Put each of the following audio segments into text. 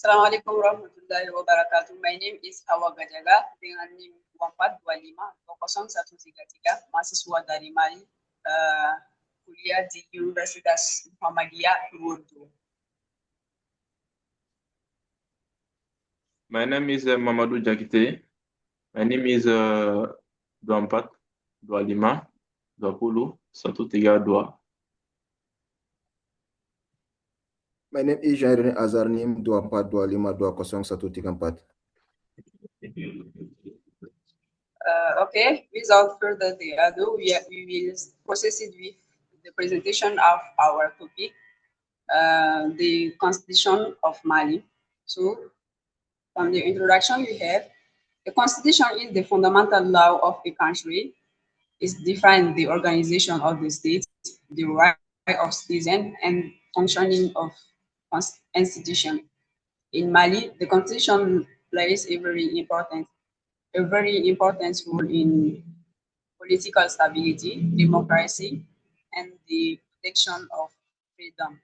Assalamualaikum warahmatullahi wabarakatuh. My name is Hawa Gajaga dengan NIM 2425-0133, mahasiswa dari Mali, kuliah di Universitas Muhammadiyah Urdu. My name is Mamadou Jakite. My name is 2425-20-132. My name is Jean-René Azarnim, 2425-20134. Okay, without further ado, we will proceed with the presentation of our topic, the Constitution of Mali. So, from the introduction we have, the Constitution is the fundamental law of a country. It defines the organization of the state, the right of citizens, and functioning of institutions. In Mali, the Constitution plays a very important role in political stability, democracy, and the protection of freedom.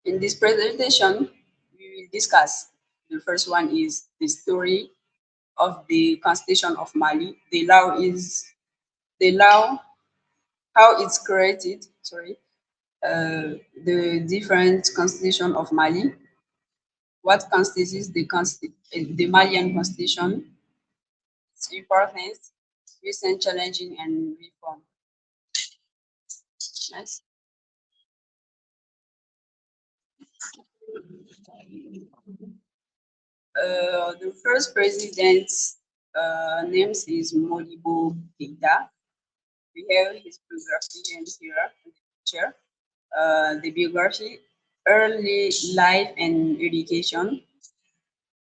In this presentation, we will discuss the first one is the story of the Constitution of Mali. The law, how it's created. The different Constitution of Mali. What constitutes the Malian Constitution? Its importance, recent challenging and reform. Next. The first president's name is Modibo Keïta. We have his biography and here in the picture. The biography, early life and education,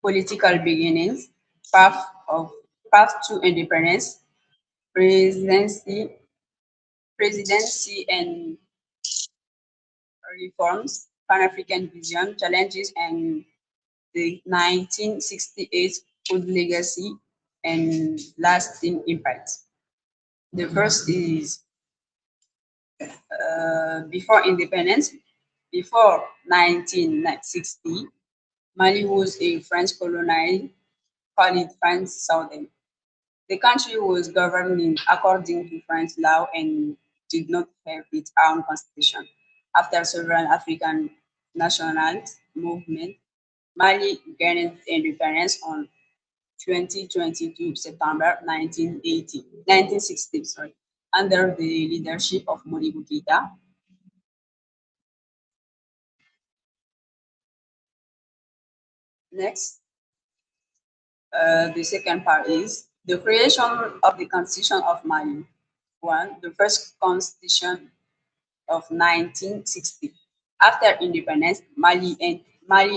political beginnings, path to independence, presidency and reforms, Pan-African vision, challenges, and the 1968 food legacy and lasting impact. The first is before independence. Before 1960, Mali was a French colony called France Southern. The country was governed according to French law and did not have its own constitution. After several African national movements, Mali gained independence on 2022 September 1960, under the leadership of Modibo Keïta. Next, the second part is the creation of the Constitution of Mali. One, the first Constitution of 1960. After independence, Mali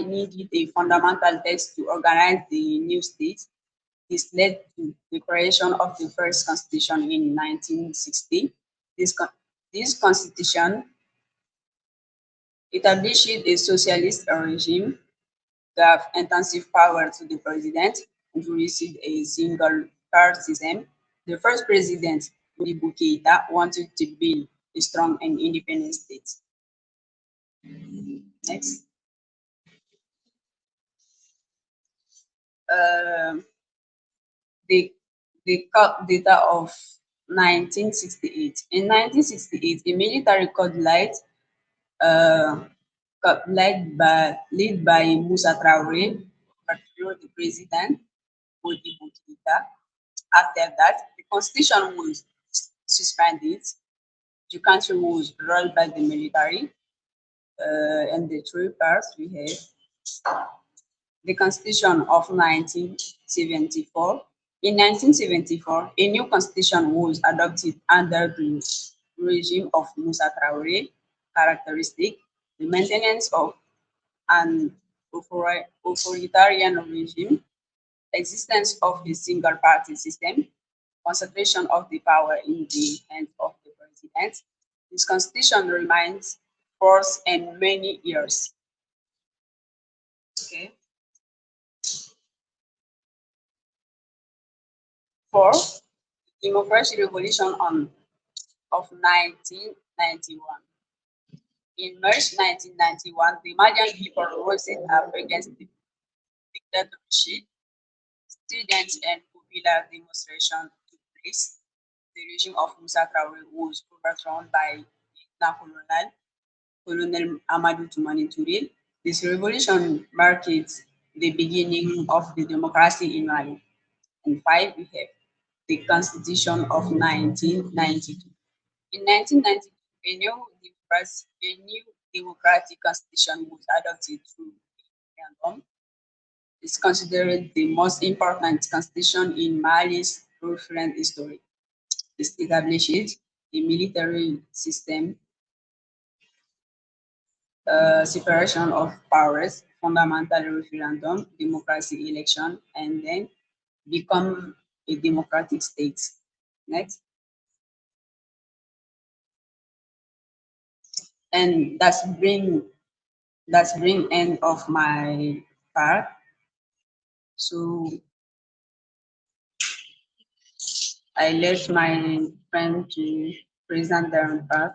needed a fundamental text to organize the new state. This led to the creation of the first Constitution in 1960. This Constitution established a socialist regime, gave intensive power to the president, introduced a single-party system. The first president, Modibo Keïta, wanted to build a strong and independent state. Next. The data of 1968. In 1968, a military code led by Moussa Traoré, the president, Modibo Keïta. After that, the constitution was suspended. The country was ruled by the military, and the three parts we have. The Constitution of 1974. In 1974, a new constitution was adopted under the regime of Moussa Traoré, characteristic the maintenance of an authoritarian regime, existence of a single-party system, concentration of the power in the hands of the president. This constitution remains force in many years. Okay. For democracy revolution of 1991. In March 1991, the Malian people rose up against the dictatorship, students and popular demonstration took place. The regime of Musa Traore was overthrown by Colonel Amadou Toumani Touré. This revolution marked the beginning of the democracy in Mali. And five, we have the Constitution of 1992. In 1992, a new democratic constitution was adopted through referendum. It's considered the most important constitution in Mali's referendum history. It establishes a military system, separation of powers, fundamental referendum, democracy election, and then become a democratic state. Next. And that's bring end of my part. So I let my friend to present their part.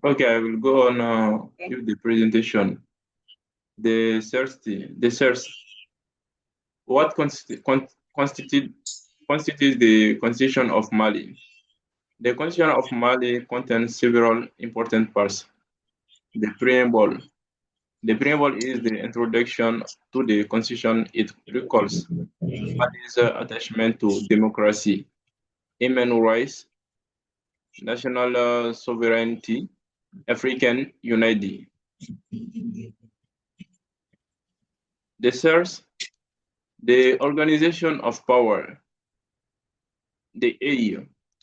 Okay, I will go on Okay. with the presentation. The source. What constitutes the Constitution of Mali? The Constitution of Mali contains several important parts. The preamble. The preamble is the introduction to the Constitution. It recalls Mali's attachment to democracy, human rights, national sovereignty, African unity. The source, the organization of power, the A,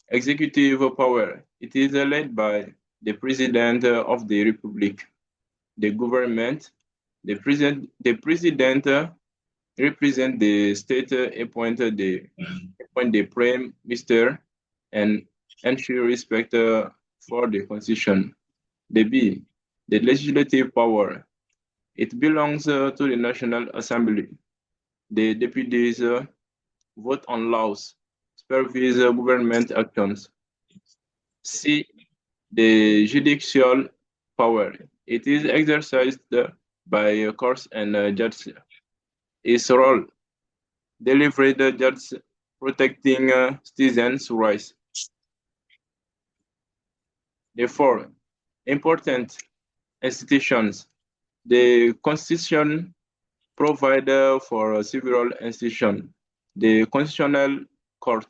executive power. It is led by the President of the Republic, the government. The president represent the state, appoint the prime minister, and ensure respect for the constitution. The B, the legislative power. It belongs to the National Assembly. The deputies vote on laws, supervise government actions. C, the judicial power. It is exercised by courts and judges. Its role, deliver the judges protecting citizens' rights. Therefore, important institutions. The Constitution provides for several institutions: the Constitutional Court,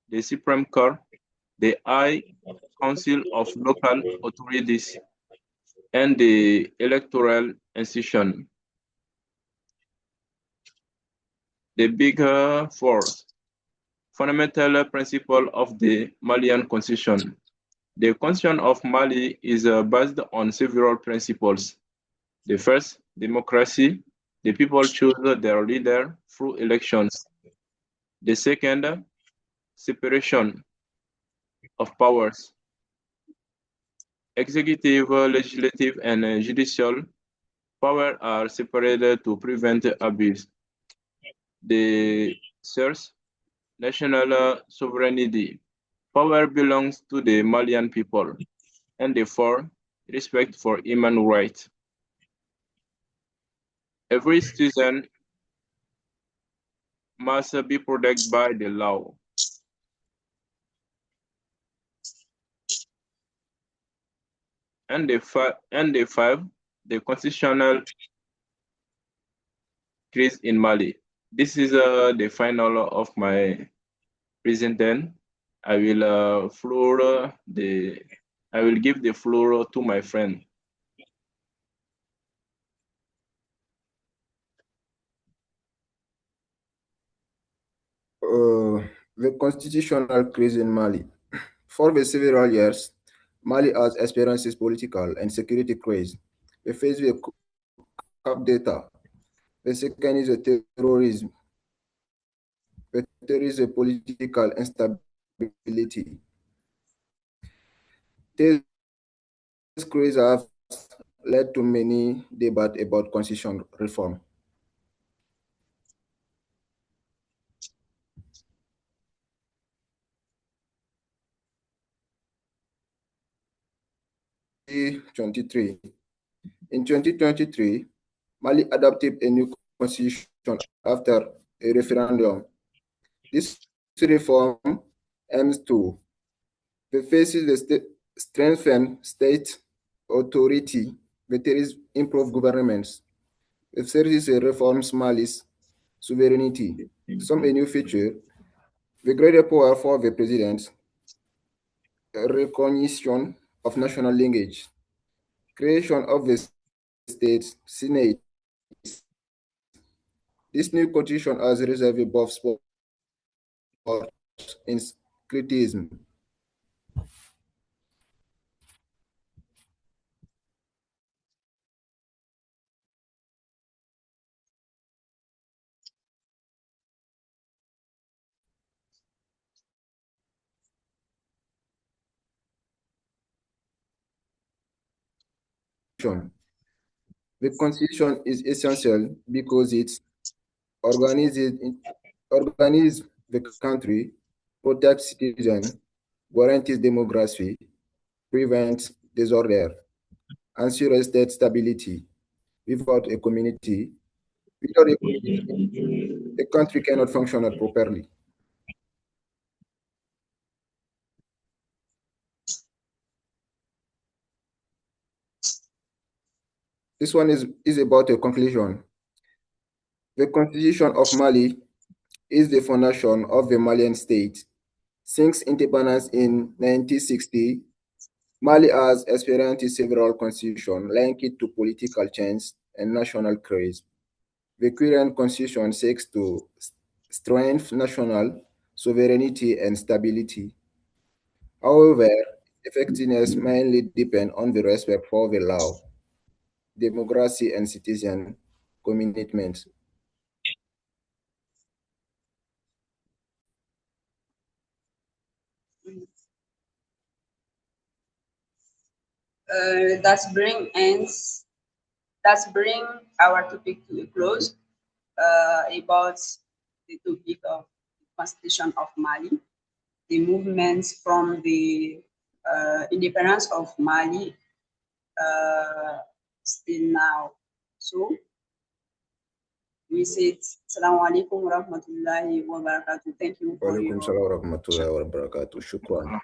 the Supreme Court, the High Council of Local Authorities, and the Electoral Institution. The Big Four, fundamental principle of the Malian Constitution. The Constitution of Mali is based on several principles. The first, democracy. The people choose their leader through elections. The second, separation of powers. Executive, legislative, and judicial power are separated to prevent abuse. The third, national sovereignty. Power belongs to the Malian people. And the fourth, respect for human rights. Every citizen must be protected by the law. And the five, the constitutional case in Mali. This is the final of my presentation. I will give the floor to my friend. The constitutional crisis in Mali. For the several years, Mali has experienced political and security crisis. The first is cap data. The second is terrorism. The third is political instability. These crises have led to many debates about constitution reform. In 2023, Mali adopted a new constitution after a referendum. This reform aims to faces the strengthen state authority, but there is improve governments. It serves reforms Mali's sovereignty. Some a new feature, the greater power for the president, recognition of national language, creation of the state senate. This new constitution has reserved above sport in criticism. The constitution is essential because it organizes, organizes the country, protects citizens, guarantees democracy, prevents disorder, ensures state stability. Without a community, without a community, the country cannot function properly. This one is about a conclusion. The Constitution of Mali is the foundation of the Malian state. Since independence in 1960, Mali has experienced several constitutions linked to political change and national crise. The current constitution seeks to strengthen national sovereignty and stability. However, effectiveness mainly depends on the respect for the law, democracy, and citizen commitment. That's bring our topic to a close about the topic of the Constitution of Mali, the movements from the independence of Mali still now. So we said, Assalamu alaikum wa rahmatullahi wa barakatuh. Thank you Wa for alaikum your salam wa rahmatullahi wa barakatuh. Shukran.